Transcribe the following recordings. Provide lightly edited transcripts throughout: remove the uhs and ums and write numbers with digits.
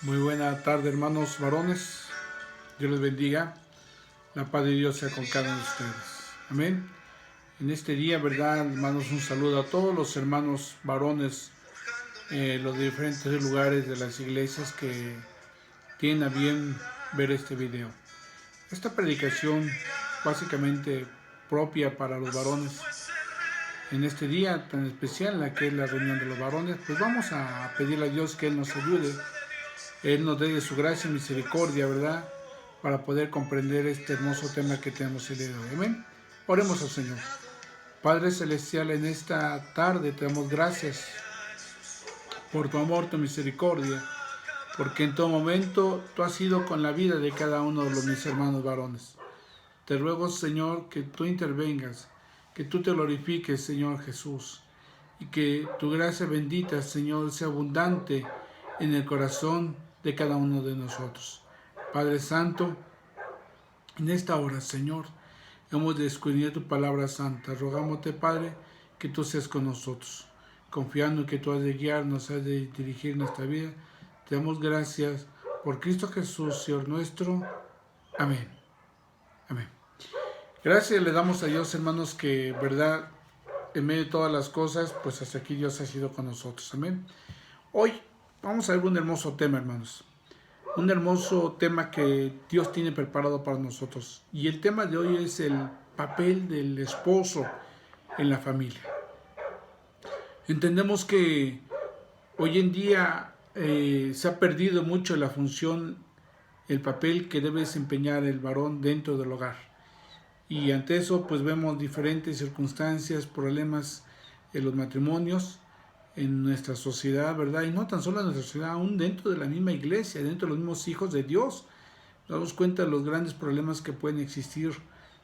Muy buena tarde, hermanos varones. Dios les bendiga. La paz de Dios sea con cada uno de ustedes. Amén. En este día, ¿verdad? Hermanos, un saludo a todos los hermanos varones, los de diferentes lugares de las iglesias que tienen a bien ver este video. Esta predicación, básicamente propia para los varones, en este día tan especial, en la que es la reunión de los varones, pues vamos a pedirle a Dios que Él nos ayude. Él nos dé de su gracia y misericordia, ¿verdad? Para poder comprender este hermoso tema que tenemos el día de hoy. Amén. Oremos al Señor. Padre Celestial, en esta tarde te damos gracias por tu amor, tu misericordia, porque en todo momento tú has sido con la vida de cada uno de mis hermanos varones. Te ruego, Señor, que tú intervengas, que tú te glorifiques, Señor Jesús, y que tu gracia bendita, Señor, sea abundante en el corazón de cada uno de nosotros. Padre Santo, en esta hora, Señor, hemos de escudriñar tu palabra santa. Rogámote, Padre, que tú seas con nosotros. Confiando en que tú has de guiarnos, has de dirigir nuestra vida, te damos gracias por Cristo Jesús, Señor nuestro. Amén. Amén. Gracias le damos a Dios, hermanos, que, verdad, en medio de todas las cosas, pues hasta aquí Dios ha sido con nosotros. Amén. Hoy vamos a ver un hermoso tema, hermanos. Un hermoso tema que Dios tiene preparado para nosotros. Y el tema de hoy es el papel del esposo en la familia. Entendemos que hoy en día se ha perdido mucho la función, el papel que debe desempeñar el varón dentro del hogar. Y ante eso pues vemos diferentes circunstancias, problemas en los matrimonios, en nuestra sociedad, ¿verdad? Y no tan solo en nuestra sociedad, aún dentro de la misma iglesia, dentro de los mismos hijos de Dios. Nos damos cuenta de los grandes problemas que pueden existir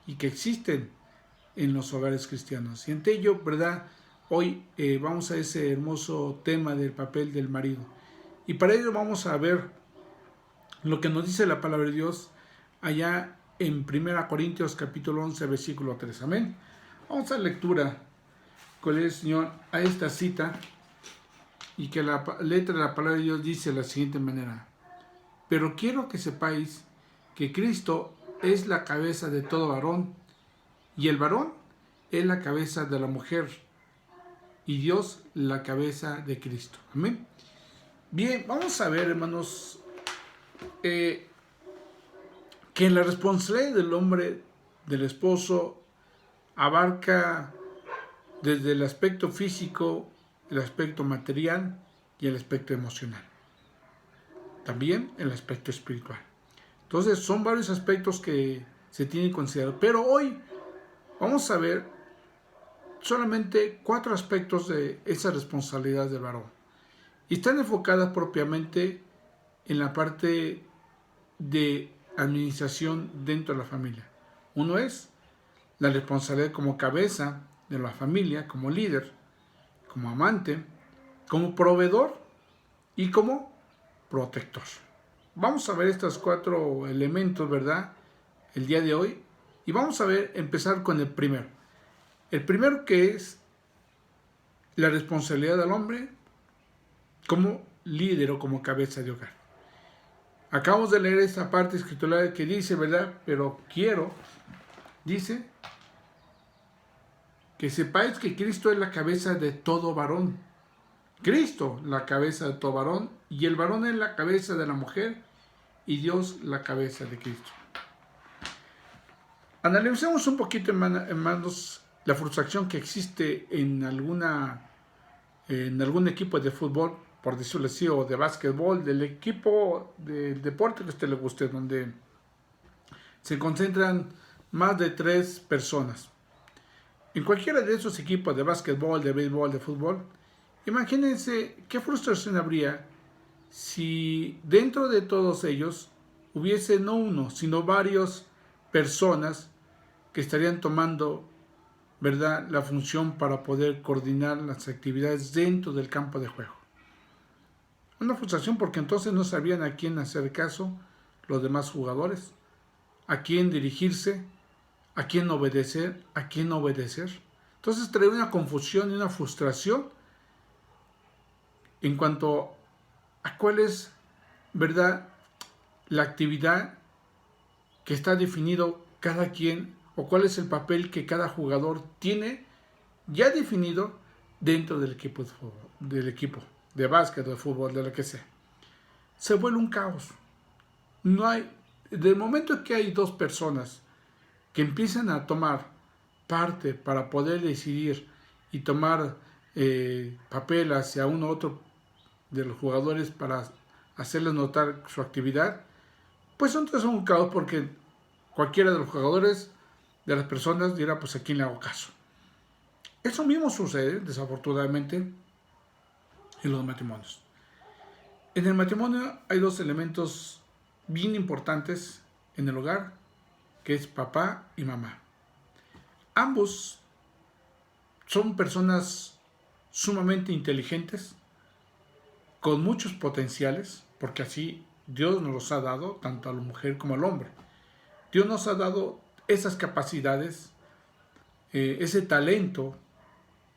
y que existen en los hogares cristianos. Y ante ello, ¿verdad? Hoy vamos a ese hermoso tema del papel del marido. Y para ello vamos a ver lo que nos dice la palabra de Dios allá en 1 Corintios capítulo 11, versículo 3. Amén. Vamos a la lectura con el Señor a esta cita y que la letra de la palabra de Dios dice de la siguiente manera. Pero quiero que sepáis que Cristo es la cabeza de todo varón y el varón es la cabeza de la mujer y Dios la cabeza de Cristo. Amén. Bien, vamos a ver, hermanos, que la responsabilidad del hombre, del esposo, abarca desde el aspecto físico, el aspecto material y el aspecto emocional. También el aspecto espiritual. Entonces son varios aspectos que se tienen que considerar. Pero hoy vamos a ver solamente 4 aspectos de esa responsabilidad del varón. Y están enfocadas propiamente en la parte de administración dentro de la familia. Uno es la responsabilidad como cabeza de la familia, como líder, como amante, como proveedor y como protector. Vamos a ver estos 4 elementos, ¿verdad? El día de hoy. Y vamos a ver, empezar con el primero. El primero, que es la responsabilidad del hombre como líder o como cabeza de hogar. Acabamos de leer esta parte escritural que dice, ¿verdad? Pero quiero, dice, que sepáis que Cristo es la cabeza de todo varón. Cristo, la cabeza de todo varón, y el varón es la cabeza de la mujer, y Dios la cabeza de Cristo. Analicemos un poquito, hermanos, la frustración que existe en algún equipo de fútbol, por decirlo así, o de básquetbol, del equipo de deporte que a usted le guste, donde se concentran más de 3 personas. En cualquiera de esos equipos de básquetbol, de béisbol, de fútbol, imagínense qué frustración habría si dentro de todos ellos hubiese no uno, sino varias personas que estarían tomando, ¿verdad?, la función para poder coordinar las actividades dentro del campo de juego. Una frustración porque entonces no sabían a quién hacer caso los demás jugadores, a quién dirigirse, a quién obedecer, a quién no obedecer. Entonces trae una confusión y una frustración en cuanto a cuál es ¿verdad?, la actividad que está definido cada quien, o cuál es el papel que cada jugador tiene ya definido dentro del equipo de fútbol, de básquet, de fútbol, de lo que sea. Se vuelve un caos. No hay, del momento que hay dos personas que empiezan a tomar parte para poder decidir y tomar papel hacia uno u otro de los jugadores para hacerles notar su actividad, pues entonces es un caos, porque cualquiera de los jugadores, de las personas, dirá, pues a quién le hago caso. Eso mismo sucede, desafortunadamente, en los matrimonios. En el matrimonio hay dos elementos bien importantes en el hogar, que es papá y mamá. Ambos son personas sumamente inteligentes, con muchos potenciales, porque así Dios nos los ha dado, tanto a la mujer como al hombre. Dios nos ha dado esas capacidades, ese talento.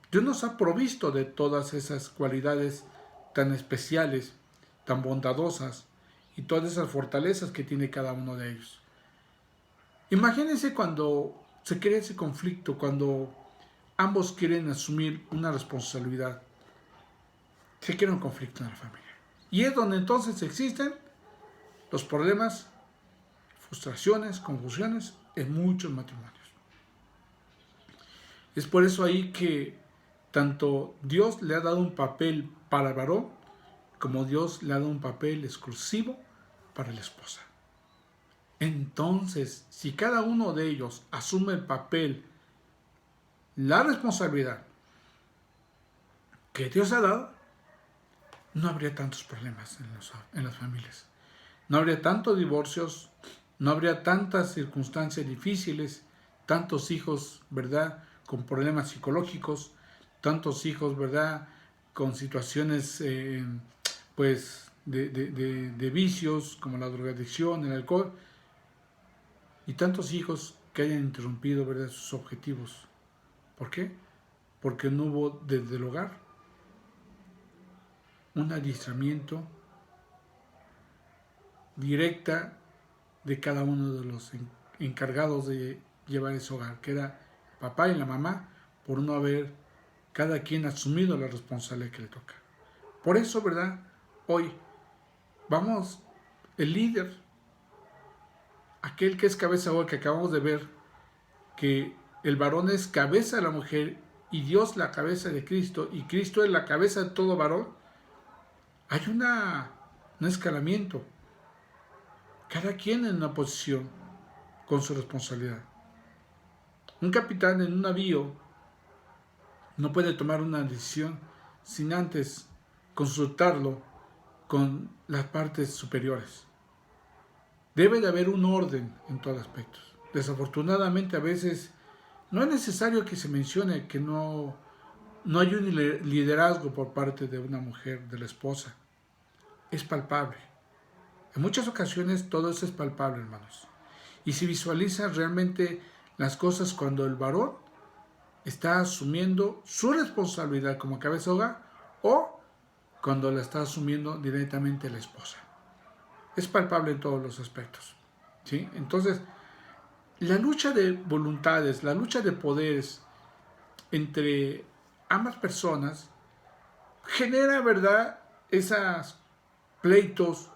Dios nos ha provisto de todas esas cualidades tan especiales, tan bondadosas, y todas esas fortalezas que tiene cada uno de ellos. Imagínense cuando se crea ese conflicto, cuando ambos quieren asumir una responsabilidad. Se crea un conflicto en la familia. Y es donde entonces existen los problemas, frustraciones, confusiones en muchos matrimonios. Es por eso ahí que tanto Dios le ha dado un papel para el varón, como Dios le ha dado un papel exclusivo para la esposa. Entonces, si cada uno de ellos asume el papel, la responsabilidad que Dios ha dado, no habría tantos problemas en las familias. No habría tantos divorcios, no habría tantas circunstancias difíciles, tantos hijos, ¿verdad?, con problemas psicológicos, tantos hijos, ¿verdad?, con situaciones, pues, de vicios, como la drogadicción, el alcohol, y tantos hijos que hayan interrumpido, ¿verdad?, sus objetivos. ¿Por qué? Porque no hubo desde el hogar un adiestramiento directa de cada uno de los encargados de llevar ese hogar, que era papá y la mamá, por no haber cada quien asumido la responsabilidad que le toca. Por eso, ¿verdad?, hoy vamos, el líder, aquel que es cabeza de hogar, que acabamos de ver, que el varón es cabeza de la mujer y Dios la cabeza de Cristo, y Cristo es la cabeza de todo varón, hay un escalamiento, cada quien en una posición con su responsabilidad. Un capitán en un navío no puede tomar una decisión sin antes consultarlo con las partes superiores. Debe de haber un orden en todos los aspectos. Desafortunadamente, a veces no es necesario que se mencione que no hay un liderazgo por parte de una mujer, de la esposa. Es palpable. En muchas ocasiones todo eso es palpable, hermanos. Y se visualiza realmente las cosas cuando el varón está asumiendo su responsabilidad como cabeza de hogar, o cuando la está asumiendo directamente la esposa. Es palpable en todos los aspectos, ¿sí? Entonces, la lucha de voluntades, la lucha de poderes entre ambas personas genera, ¿verdad?, esos pleitos,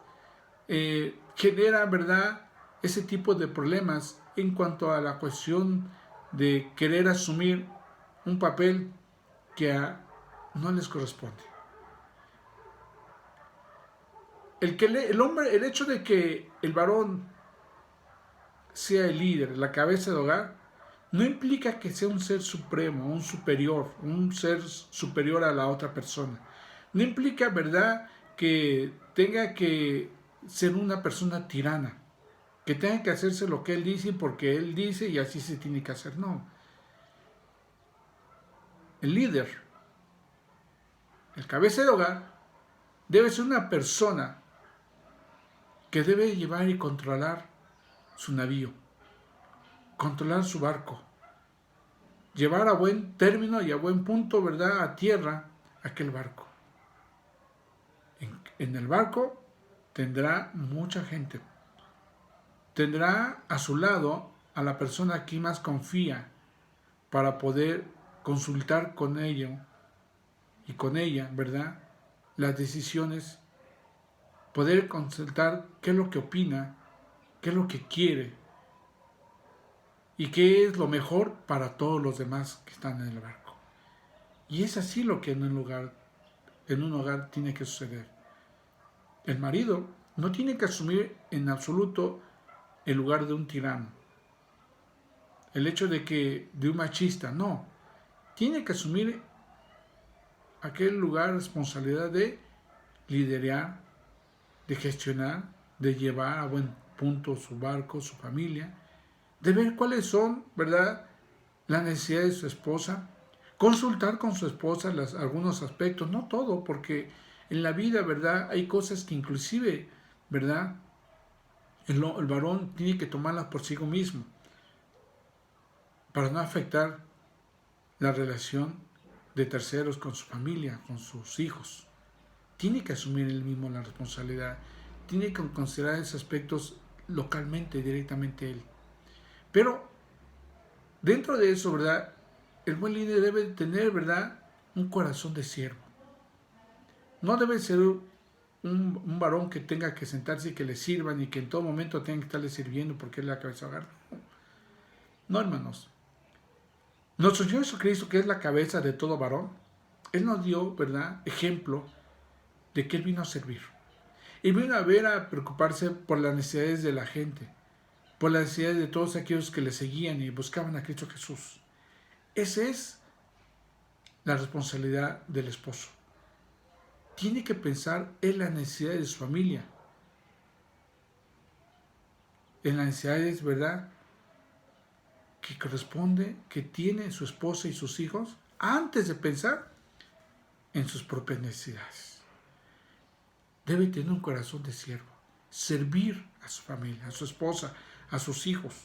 genera, ¿verdad?, ese tipo de problemas en cuanto a la cuestión de querer asumir un papel que no les corresponde. El hecho de que el varón sea el líder, la cabeza de hogar, no implica que sea un ser supremo, un ser superior a la otra persona. No implica, ¿verdad?, que tenga que ser una persona tirana, que tenga que hacerse lo que él dice porque él dice y así se tiene que hacer. No. El líder, el cabeza de hogar, debe ser una persona que debe llevar y controlar su navío, controlar su barco, llevar a buen término y a buen punto, ¿verdad?, a tierra aquel barco. En el barco tendrá mucha gente. Tendrá a su lado a la persona que más confía para poder consultar con ello y con ella, ¿verdad? Las decisiones, poder consultar qué es lo que opina, qué es lo que quiere y qué es lo mejor para todos los demás que están en el barco. Y es así lo que en un hogar tiene que suceder. El marido no tiene que asumir en absoluto el lugar de un tirano, el hecho de un machista, no. Tiene que asumir aquel lugar, responsabilidad de liderar, de gestionar, de llevar a buen punto su barco, su familia, de ver cuáles son, ¿verdad?, las necesidades de su esposa, consultar con su esposa algunos aspectos, no todo, porque en la vida, ¿verdad?, hay cosas que inclusive, ¿verdad?, el varón tiene que tomarlas por sí mismo para no afectar la relación de terceros con su familia, con sus hijos. Tiene que asumir él mismo la responsabilidad, tiene que considerar esos aspectos localmente, directamente él. Pero dentro de eso, ¿verdad?, el buen líder debe tener, ¿verdad?, un corazón de siervo. No debe ser un varón que tenga que sentarse y que le sirvan y que en todo momento tenga que estarle sirviendo porque es la cabeza de hogar. No, hermanos. Nuestro Señor Jesucristo, que es la cabeza de todo varón, Él nos dio, ¿verdad?, ejemplo de que Él vino a servir. Y vino a ver, a preocuparse por las necesidades de la gente, por las necesidades de todos aquellos que le seguían y buscaban a Cristo Jesús. Esa es la responsabilidad del esposo. Tiene que pensar en las necesidades de su familia, en las necesidades, ¿verdad?, que corresponde, que tiene su esposa y sus hijos, antes de pensar en sus propias necesidades. Debe tener un corazón de siervo, servir a su familia, a su esposa, a sus hijos.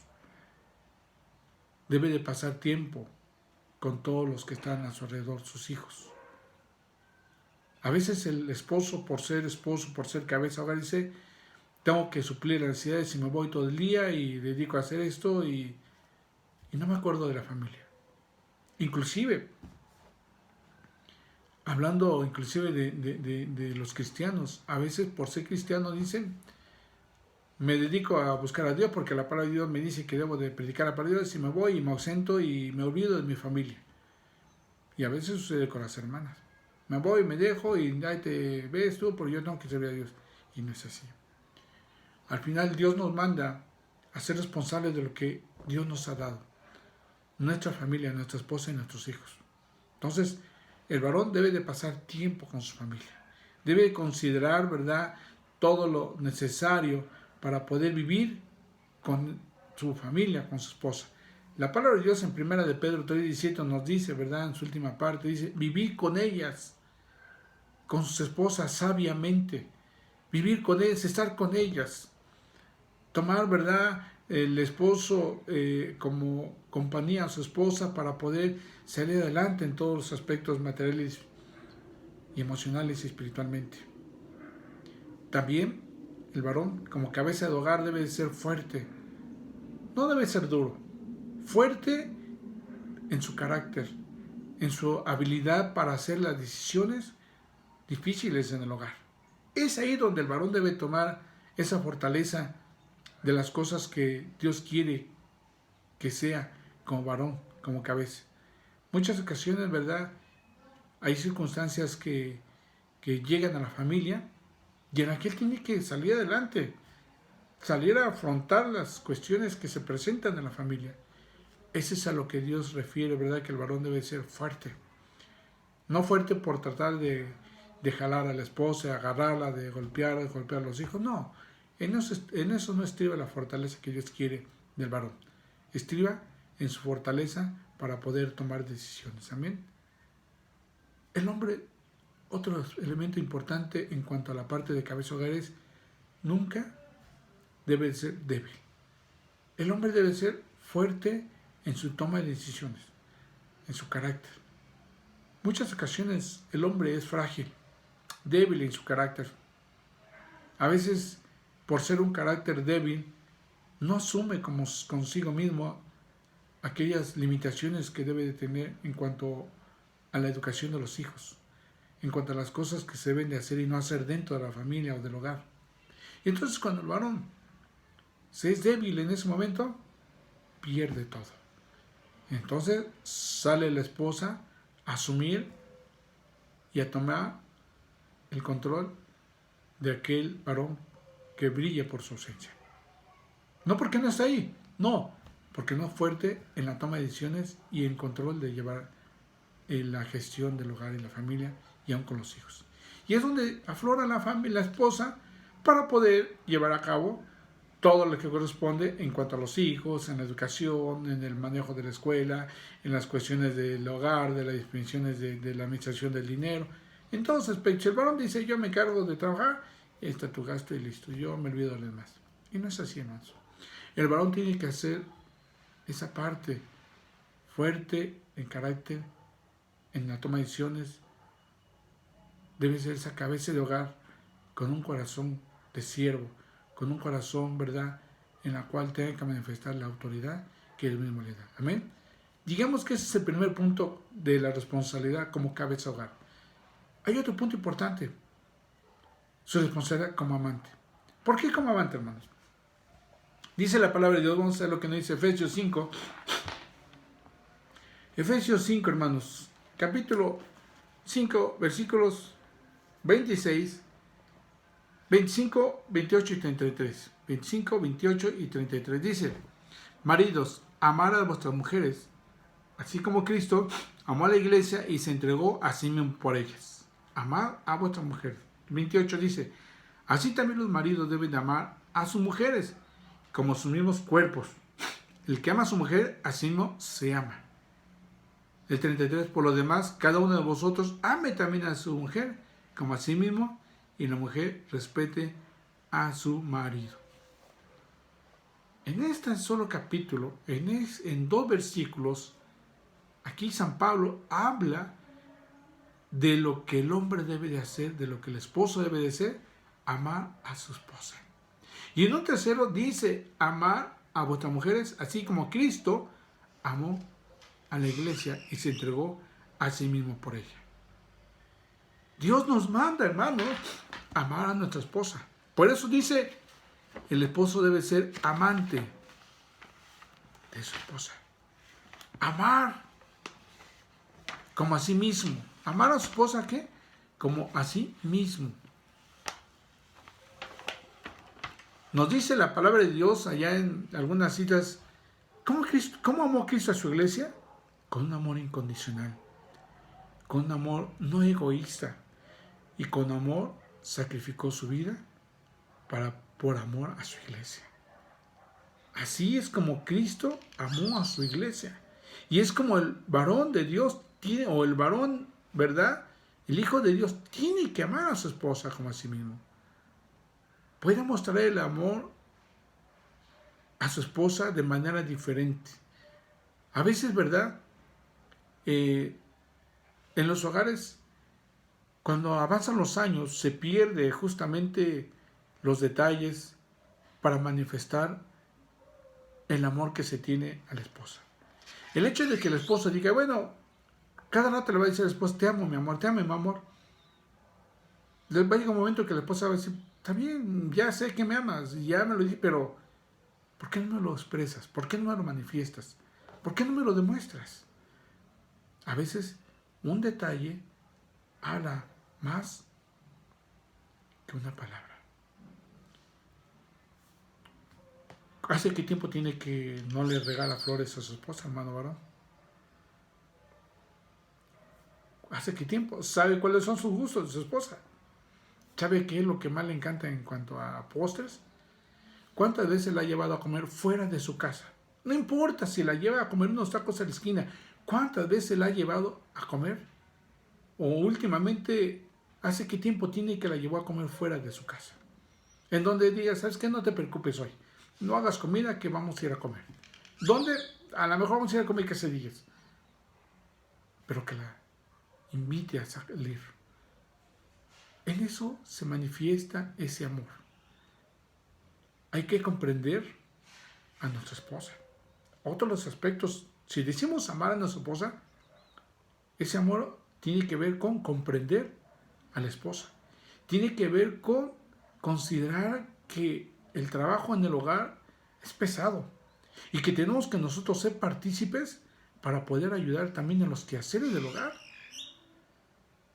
Debe de pasar tiempo con todos los que están a su alrededor, sus hijos. A veces el esposo, por ser cabeza de hogar, dice, tengo que suplir las necesidades y me voy todo el día y dedico a hacer esto y no me acuerdo de la familia. Inclusive, hablando inclusive de los cristianos, a veces por ser cristiano dicen, me dedico a buscar a Dios porque la palabra de Dios me dice que debo de predicar la palabra de Dios y me voy y me ausento y me olvido de mi familia. Y a veces sucede con las hermanas. Me voy, me dejo y ahí te ves tú porque yo tengo que servir a Dios. Y no es así. Al final Dios nos manda a ser responsables de lo que Dios nos ha dado. Nuestra familia, nuestra esposa y nuestros hijos. Entonces, el varón debe de pasar tiempo con su familia. Debe considerar, ¿verdad?, todo lo necesario para poder vivir con su familia, con su esposa. La palabra de Dios en 1 de Pedro 3:17 nos dice, ¿verdad?, en su última parte, dice, vivir con ellas, con sus esposas sabiamente. Vivir con ellas, estar con ellas. Tomar, ¿verdad?, el esposo como compañía a su esposa para poder salir adelante en todos los aspectos materiales y emocionales y espiritualmente. También el varón como cabeza de hogar debe ser fuerte, no debe ser duro, fuerte en su carácter, en su habilidad para hacer las decisiones difíciles en el hogar. Es ahí donde el varón debe tomar esa fortaleza de las cosas que Dios quiere que sea como varón, como cabeza. Muchas ocasiones, ¿verdad?, hay circunstancias que llegan a la familia y en aquel tiene que salir adelante, salir a afrontar las cuestiones que se presentan en la familia. Ese es a lo que Dios refiere, ¿verdad?, que el varón debe ser fuerte. No fuerte por tratar de jalar a la esposa, agarrarla, de golpear a los hijos, no. En eso no estriba la fortaleza que Dios quiere del varón. Estriba en su fortaleza para poder tomar decisiones. Amén. El hombre, otro elemento importante en cuanto a la parte de cabeza de hogar es, nunca debe ser débil. El hombre debe ser fuerte en su toma de decisiones, en su carácter. Muchas ocasiones el hombre es frágil, débil en su carácter. A veces, por ser un carácter débil, no asume como consigo mismo aquellas limitaciones que debe de tener en cuanto a la educación de los hijos, en cuanto a las cosas que se deben de hacer y no hacer dentro de la familia o del hogar. Y entonces cuando el varón se es débil en ese momento, pierde todo. Entonces sale la esposa a asumir y a tomar el control de aquel varón que brilla por su ausencia. No porque no está ahí, no, porque no es fuerte en la toma de decisiones y en control de llevar la gestión del hogar y la familia y aún con los hijos. Y es donde aflora la familia, la esposa, para poder llevar a cabo todo lo que corresponde en cuanto a los hijos, en la educación, en el manejo de la escuela, en las cuestiones del hogar, de las disposiciones de la administración del dinero, en todos los aspectos. El varón dice, yo me encargo de trabajar, está tu gasto y listo, yo me olvido de los demás. Y no es así, hermanos. El varón tiene que hacer esa parte fuerte en carácter, en la toma de decisiones. Debe ser esa cabeza de hogar con un corazón de siervo, con un corazón, ¿verdad?, en la cual tenga que manifestar la autoridad que él mismo le da. Amén. Digamos que ese es el primer punto de la responsabilidad como cabeza de hogar. Hay otro punto importante, su responsabilidad como amante. ¿Por qué como amante, hermanos? Dice la palabra de Dios, vamos a ver lo que nos dice Efesios 5. Efesios 5, hermanos, capítulo 5, versículos 26, 25, 28 y 33. 25, 28 y 33. Dice, maridos, amad a vuestras mujeres, así como Cristo amó a la iglesia y se entregó a sí mismo por ellas. Amad a vuestras mujeres. 28 dice, así también los maridos deben de amar a sus mujeres como sus mismos cuerpos. El que ama a su mujer, a sí mismo se ama. El 33, por lo demás, cada uno de vosotros ame también a su mujer como a sí mismo, y la mujer respete a su marido. En este solo capítulo, en 2 versículos, aquí San Pablo habla de lo que el hombre debe de hacer, de lo que el esposo debe de hacer, amar a su esposa. Y en un tercero dice, amar a vuestras mujeres, así como Cristo amó a la iglesia y se entregó a sí mismo por ella. Dios nos manda, hermanos, amar a nuestra esposa. Por eso dice, el esposo debe ser amante de su esposa. Amar como a sí mismo. Amar a su esposa, ¿qué? Como a sí mismo. Nos dice la palabra de Dios allá en algunas citas, ¿cómo amó Cristo a su iglesia? Con un amor incondicional, con un amor no egoísta, y con amor sacrificó su vida por amor a su iglesia. Así es como Cristo amó a su iglesia. Y es como el varón de Dios tiene, o el varón, ¿verdad?, el Hijo de Dios tiene que amar a su esposa como a sí mismo. Puede mostrar el amor a su esposa de manera diferente. A veces, ¿verdad?, en los hogares, cuando avanzan los años, se pierde justamente los detalles para manifestar el amor que se tiene a la esposa. El hecho de que el esposo diga, bueno, cada rato le va a decir a la esposa, te amo, mi amor, te amo, mi amor. Va a llegar un momento que la esposa va a decir, está bien, ya sé que me amas, ya me lo dije, pero ¿por qué no me lo expresas? ¿Por qué no me lo manifiestas? ¿Por qué no me lo demuestras? A veces un detalle habla más que una palabra. ¿Hace qué tiempo tiene que no le regala flores a su esposa, hermano varón? ¿Hace qué tiempo? ¿Sabe cuáles son sus gustos de su esposa? ¿Sabe qué es lo que más le encanta en cuanto a postres? ¿Cuántas veces la ha llevado a comer fuera de su casa? No importa si la lleva a comer unos tacos a la esquina. ¿Cuántas veces la ha llevado a comer? O últimamente, ¿hace qué tiempo tiene que la llevó a comer fuera de su casa? En donde diga, ¿sabes qué? No te preocupes hoy. No hagas comida, que vamos a ir a comer. ¿Dónde? A lo mejor vamos a ir a comer quesadillas. Pero que la invite a salir. En eso se manifiesta ese amor. hay que comprender a nuestra esposa. Otro de los aspectos, si decimos amar a nuestra esposa, ese amor tiene que ver con comprender a la esposa. Tiene que ver con considerar que el trabajo en el hogar es pesado y que tenemos que nosotros ser partícipes para poder ayudar también en los quehaceres del hogar.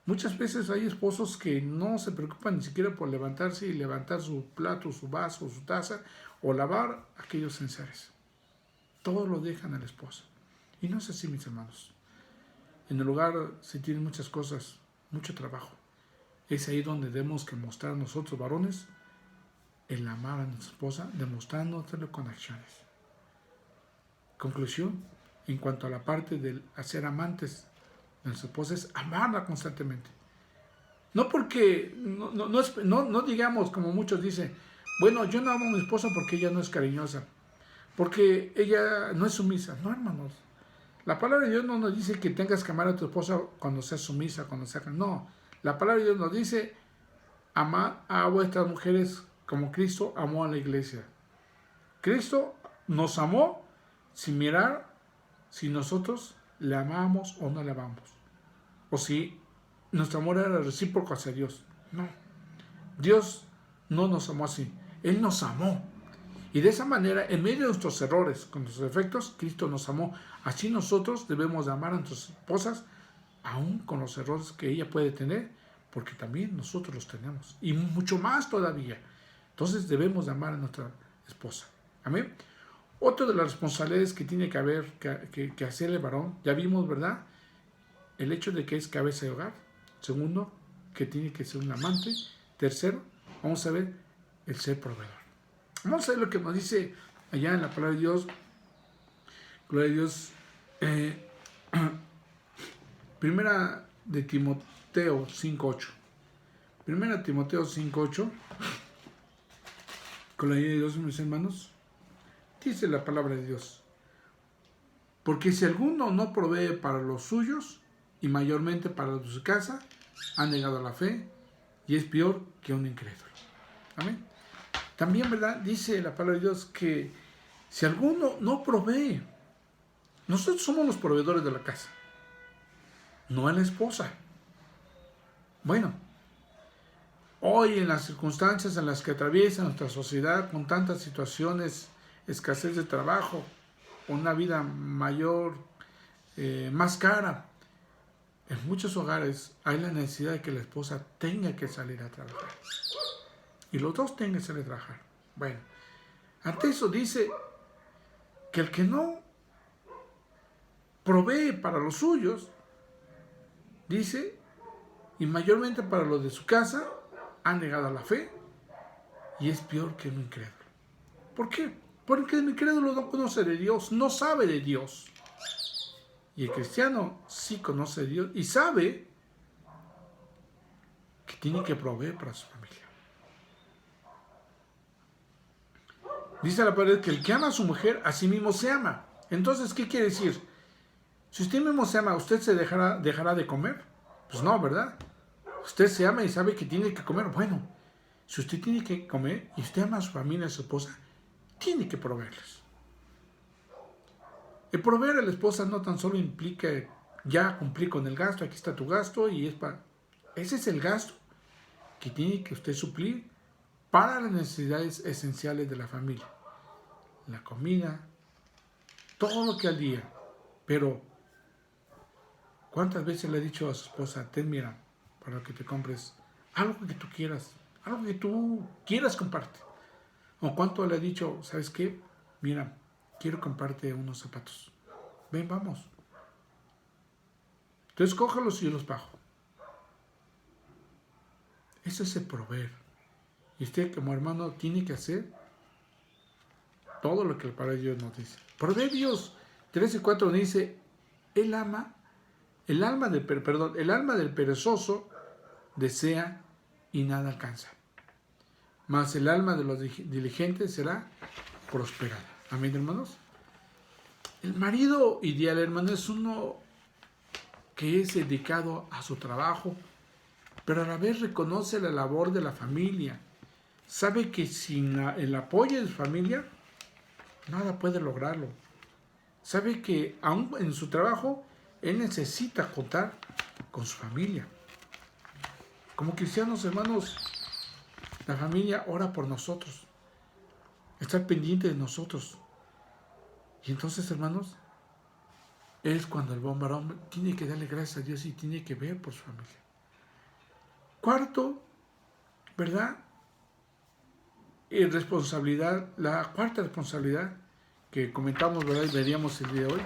Muchas veces hay esposos que no se preocupan ni siquiera por levantarse y levantar su plato, su vaso, su taza o lavar aquellos enseres. Todo lo dejan a la esposa. Y no es así, mis hermanos. En el hogar se tienen muchas cosas, mucho trabajo. Es ahí donde debemos que mostrar nosotros, varones, el amar a nuestra esposa, demostrándolo con acciones. Conclusión, en cuanto a la parte del hacer amantes de nuestra esposa, es amarla constantemente. No porque, no digamos como muchos dicen, bueno, yo no amo a mi esposa porque ella no es cariñosa, porque ella no es sumisa. No, hermanos. La palabra de Dios no nos dice que tengas que amar a tu esposa cuando seas sumisa, cuando seas... No. La palabra de Dios nos dice, amad a vuestras mujeres como Cristo amó a la iglesia. Cristo nos amó sin mirar si nosotros le amamos o no le amamos. O si nuestro amor era recíproco hacia Dios. No. Dios no nos amó así. Él nos amó. Y de esa manera, en medio de nuestros errores, con nuestros defectos, Cristo nos amó. Así nosotros debemos de amar a nuestras esposas, aún con los errores que ella puede tener, porque también nosotros los tenemos. Y mucho más todavía. Entonces debemos de amar a nuestra esposa. Amén. Otra de las responsabilidades que tiene que haber, que hacer el varón, ya vimos, ¿verdad? El hecho de que es cabeza de hogar. Segundo, que tiene que ser un amante. Tercero, vamos a ver el ser proveedor. Vamos a ver lo que nos dice allá en la palabra de Dios. Gloria a Dios. Primera de Timoteo 5:8. Primera de Timoteo 5:8. Con la ayuda de Dios, mis hermanos. Dice la palabra de Dios. Porque si alguno no provee para los suyos, y mayormente para los de su casa, ha negado la fe, y es peor que un incrédulo. Amén. También, ¿verdad? Dice la palabra de Dios que si alguno no provee, nosotros somos los proveedores de la casa, no es la esposa. Bueno, hoy en las circunstancias en las que atraviesa nuestra sociedad, con tantas situaciones, escasez de trabajo, una vida mayor, más cara, en muchos hogares hay la necesidad de que la esposa tenga que salir a trabajar. Y los dos tengan que salir a trabajar. Bueno, ante eso dice que el que no provee para los suyos, dice, y mayormente para los de su casa, ha negado la fe y es peor que un incrédulo. ¿Por qué? Porque el incrédulo no conoce de Dios, no sabe de Dios. Y el cristiano sí conoce de Dios y sabe que tiene que proveer para su familia. Dice la palabra que el que ama a su mujer, a sí mismo se ama. Entonces, ¿qué quiere decir? Si usted mismo se ama, ¿usted se dejará de comer? Pues no, ¿verdad? Usted se ama y sabe que tiene que comer. Bueno, si usted tiene que comer y usted ama a su familia, a su esposa, tiene que proveerles. El proveer a la esposa no tan solo implica ya cumplir con el gasto, aquí está tu gasto y es para... Ese es el gasto que tiene que usted suplir para las necesidades esenciales de la familia. La comida, todo lo que al día. Pero, ¿cuántas veces le ha dicho a su esposa, ten, mira, para que te compres algo que tú quieras comparte? ¿O cuánto le ha dicho, sabes qué? Mira, quiero comprarte unos zapatos. Ven, vamos. Entonces, cójalos y yo los pago. Eso es el proveer. Y usted como hermano tiene que hacer todo lo que el Padre Dios nos dice. Proverbios 13:4 dice, el alma del perezoso desea y nada alcanza, mas el alma de los diligentes será prosperada. Amén, hermanos. El marido ideal, hermano, es uno que es dedicado a su trabajo, pero a la vez reconoce la labor de la familia. sabe que sin el apoyo de su familia, nada puede lograrlo. Sabe que aún en su trabajo, él necesita contar con su familia. Como cristianos, hermanos, la familia ora por nosotros, está pendiente de nosotros. Y entonces, hermanos, es cuando el buen varón tiene que darle gracias a Dios y tiene que ver por su familia. Cuarto, ¿verdad? Responsabilidad, la cuarta responsabilidad que comentamos, ¿verdad? Y veríamos el día de hoy,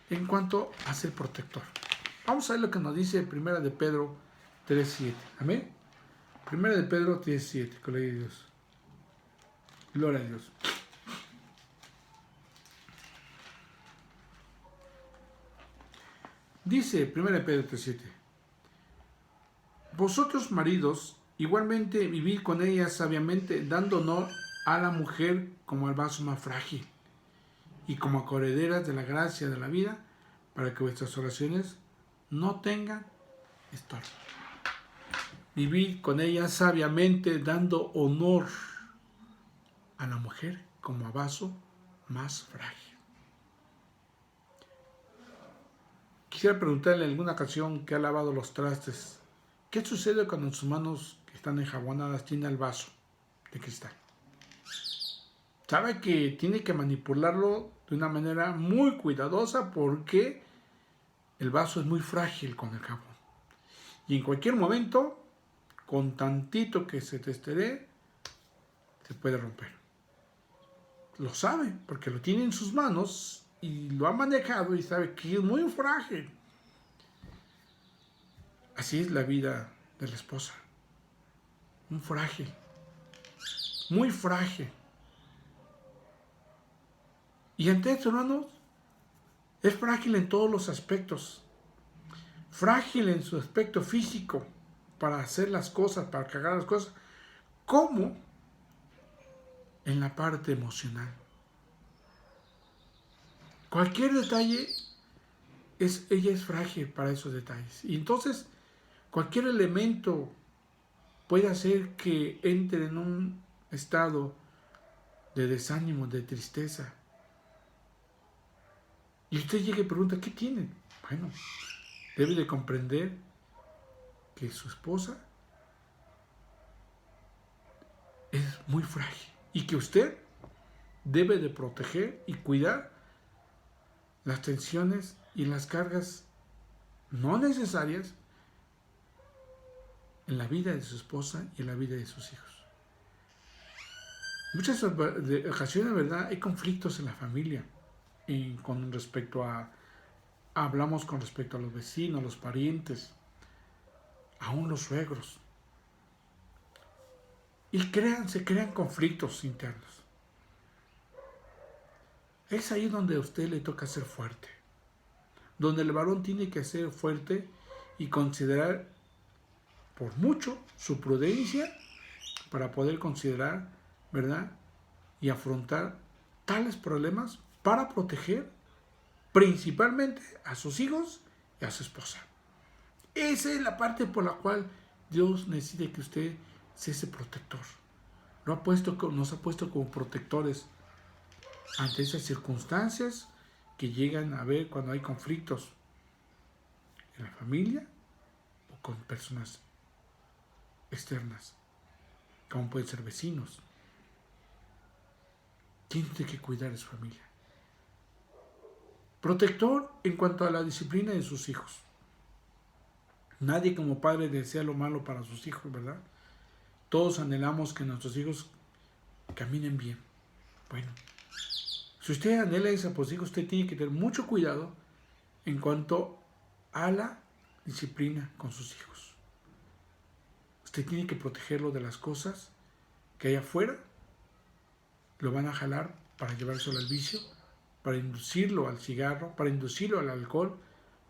en cuanto a ser protector. Vamos a ver lo que nos dice Primera de Pedro 3:7. Amén. Primera de Pedro 3:7. Gloria a Dios. Gloria a Dios. Dice Primera de Pedro 3:7. Vosotros, maridos, igualmente vivid con ella sabiamente, dando honor a la mujer como al vaso más frágil y como coherederas de la gracia de la vida, para que vuestras oraciones no tengan estorbo. Vivid con ella sabiamente, dando honor a la mujer como a vaso más frágil. Quisiera preguntarle en alguna ocasión que ha lavado los trastes, ¿qué sucede cuando sus manos que están enjabonadas tienen el vaso de cristal? Sabe que tiene que manipularlo de una manera muy cuidadosa porque el vaso es muy frágil con el jabón. Y en cualquier momento, con tantito que se testere, se puede romper. Lo sabe porque lo tiene en sus manos y lo ha manejado y sabe que es muy frágil. Así es la vida de la esposa. Muy frágil. Muy frágil. Y ante esto, hermanos, es frágil en todos los aspectos. Frágil en su aspecto físico para hacer las cosas, para cargar las cosas, como en la parte emocional. Cualquier detalle, ella es frágil para esos detalles. Y entonces, cualquier elemento puede hacer que entre en un estado de desánimo, de tristeza. Y usted llega y pregunta, ¿qué tiene? Bueno, debe de comprender que su esposa es muy frágil y que usted debe de proteger y cuidar las tensiones y las cargas no necesarias en la vida de su esposa y en la vida de sus hijos. Muchas ocasiones, ¿verdad? Hay conflictos en la familia y con respecto hablamos con respecto a los vecinos, los parientes, aún los suegros. Y se crean conflictos internos. Es ahí donde a usted le toca ser fuerte. Donde el varón tiene que ser fuerte y considerar por mucho su prudencia para poder considerar, ¿verdad? Y afrontar tales problemas para proteger principalmente a sus hijos y a su esposa. Esa es la parte por la cual Dios necesita que usted sea ese protector. Nos ha puesto como protectores ante esas circunstancias que llegan a ver cuando hay conflictos en la familia o con personas externas, como pueden ser vecinos. Tiene que cuidar de su familia. Protector en cuanto a la disciplina de sus hijos. Nadie como padre desea lo malo para sus hijos, ¿verdad? Todos anhelamos que nuestros hijos caminen bien. Bueno, si usted anhela eso por sus hijos, usted tiene que tener mucho cuidado en cuanto a la disciplina con sus hijos. Usted tiene que protegerlo de las cosas que hay afuera, lo van a jalar para llevárselo al vicio, para inducirlo al cigarro, para inducirlo al alcohol,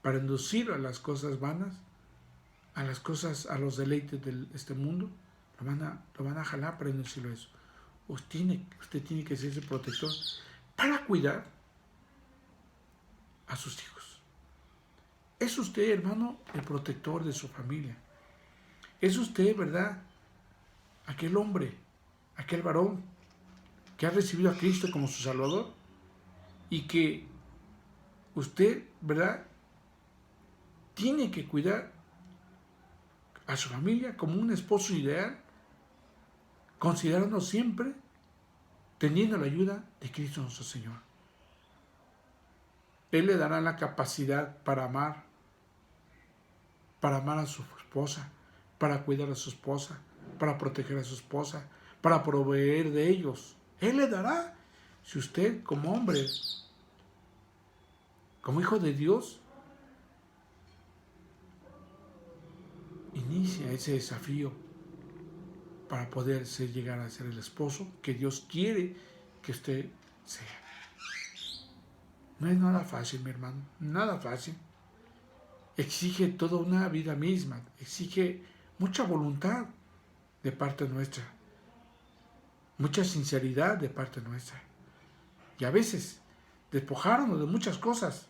para inducirlo a las cosas vanas, a los deleites de este mundo. Lo van a jalar para inducirlo a eso. Usted tiene que ser ese protector para cuidar a sus hijos. Es usted, hermano, el protector de su familia. Es usted, ¿verdad?, aquel hombre, aquel varón que ha recibido a Cristo como su Salvador y que usted, ¿verdad?, tiene que cuidar a su familia como un esposo ideal, considerando siempre, teniendo la ayuda de Cristo nuestro Señor. Él le dará la capacidad para amar a su esposa, para cuidar a su esposa, para proteger a su esposa, para proveer de ellos. Él le dará, si usted como hombre, como hijo de Dios, inicia ese desafío para poder llegar a ser el esposo que Dios quiere que usted sea. No es nada fácil, mi hermano, nada fácil. Exige toda una vida misma, exige mucha voluntad de parte nuestra, mucha sinceridad de parte nuestra. Y a veces despojarnos de muchas cosas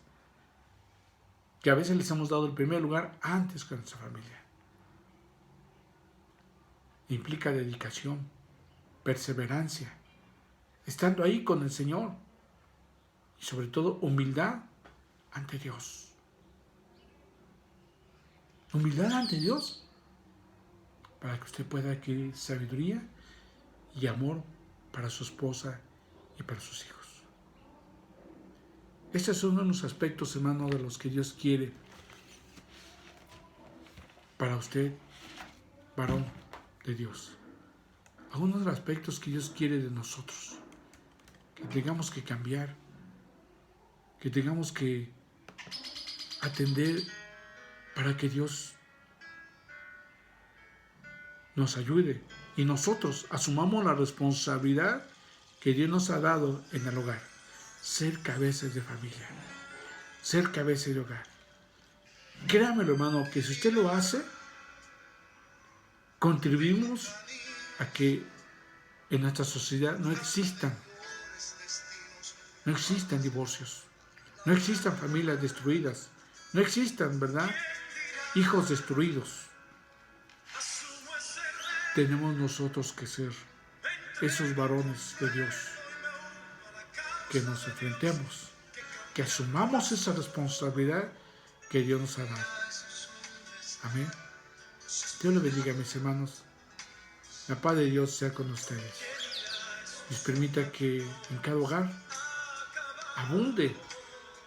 que a veces les hemos dado el primer lugar antes que a nuestra familia. Implica dedicación, perseverancia, estando ahí con el Señor y sobre todo humildad ante Dios. Humildad ante Dios para que usted pueda adquirir sabiduría y amor para su esposa y para sus hijos. Estos son unos aspectos, hermano, de los que Dios quiere para usted, varón de Dios. Algunos de los aspectos que Dios quiere de nosotros, que tengamos que cambiar, que tengamos que atender para que Dios nos ayude y nosotros asumamos la responsabilidad que Dios nos ha dado en el hogar. Ser cabezas de familia, ser cabeza de hogar. Créamelo, hermano, que si usted lo hace, contribuimos a que en nuestra sociedad no existan divorcios, no existan familias destruidas, no existan, ¿verdad?, hijos destruidos. Tenemos nosotros que ser esos varones de Dios, que nos enfrentemos, que asumamos esa responsabilidad que Dios nos ha dado. Amén. Dios le bendiga, mis hermanos. La paz de Dios sea con ustedes. Les permita que en cada hogar abunde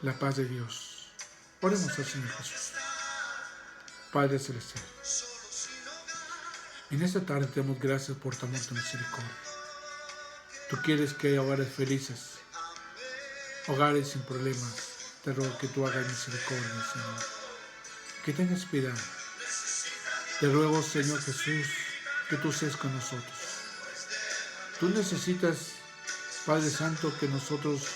la paz de Dios. Oremos al Señor Jesús. Padre Celestial, en esta tarde te damos gracias por tu amor y tu misericordia. Tú quieres que haya hogares felices, hogares sin problemas. Te ruego que tú hagas misericordia, Señor. Que tengas piedad. Te ruego, Señor Jesús, que tú seas con nosotros. Tú necesitas, Padre Santo, que nosotros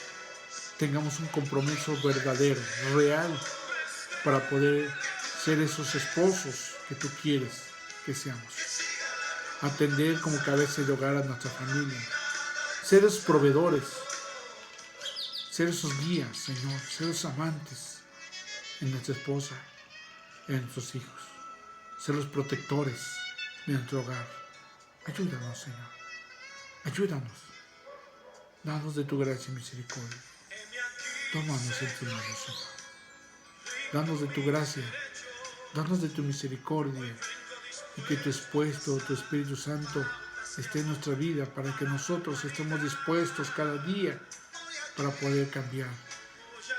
tengamos un compromiso verdadero, real, para poder ser esos esposos que tú quieres que seamos. Atender como cabeza de hogar a nuestra familia. Ser esos proveedores. Ser esos guías, Señor. Ser esos amantes en nuestra esposa, en nuestros hijos. Ser los protectores de nuestro hogar. Ayúdanos, Señor. Ayúdanos. Danos de tu gracia y misericordia. Tómanos en tus manos, Señor. Danos de tu gracia. Danos de tu misericordia. Y que tu Espíritu Santo esté en nuestra vida para que nosotros estemos dispuestos cada día para poder cambiar,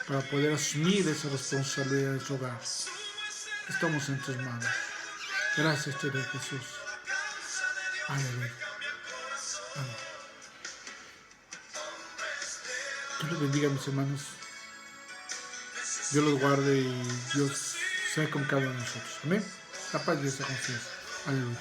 para poder asumir esa responsabilidad de su hogar. Estamos en tus manos. Gracias te doy, Jesús. Aleluya. Amén. Dios los bendiga, mis hermanos. Dios los guarde y Dios sea con cada uno de nosotros. Amén. La paz de esa confianza. Aleluya.